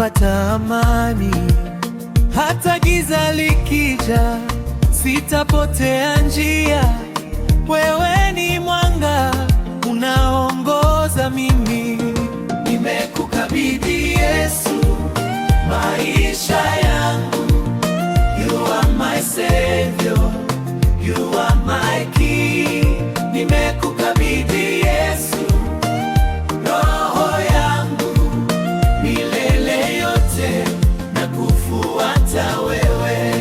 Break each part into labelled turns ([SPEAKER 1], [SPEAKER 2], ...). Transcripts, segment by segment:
[SPEAKER 1] napata amani. Hata giza likija, sitapotea njia. Wewe ni mwanga unaongoza mimi. Nimekukabidhi Yesu maisha yangu. You are my Savior, you are my King. Nimekukabidhi Yesu roho yangu, milele yote na kufuata wewe.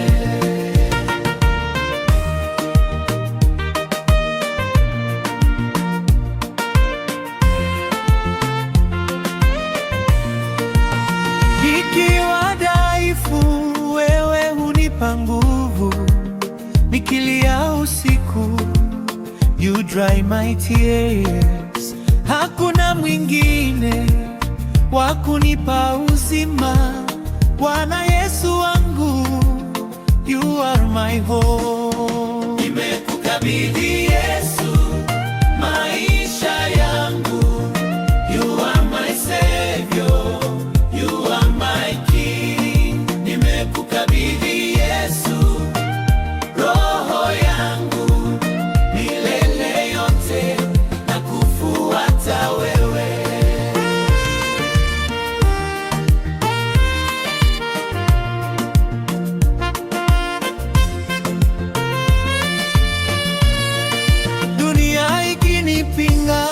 [SPEAKER 1] Nikiwa dhaifu, wewe hunipa nguvu. Nikilia usiku, you dry my tears. Hakuna mwingine wa kunipa uzima. Bwana Yesu wangu, you are my hope. Nimekukabidhi Yesu maisha yangu. You are my Savior, you are my King. Nimekukabidhi Yesu roho yangu, milele yote na kufuata wewe. Dunia ikinipinga,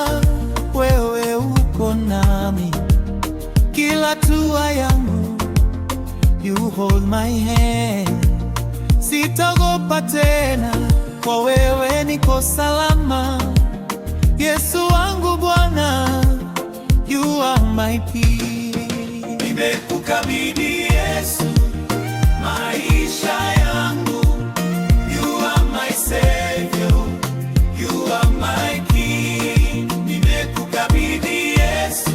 [SPEAKER 1] wewe uko nami. Kila hatua yangu, you hold my hand. Sitaogopa tena, kwa wewe niko salama. Yesu wangu Bwana, you are my peace. Nimekukabidhi Yesu maisha yangu. You are my Savior, you are my King. Nimekukabidhi Yesu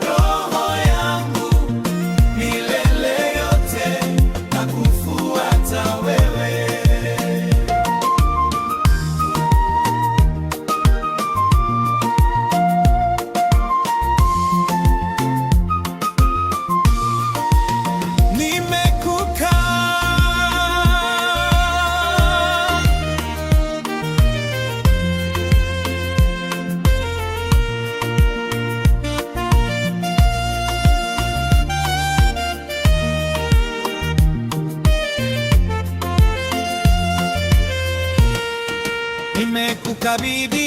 [SPEAKER 1] roho yangu, milele yote na kufuata wewe. Nimekukabidhi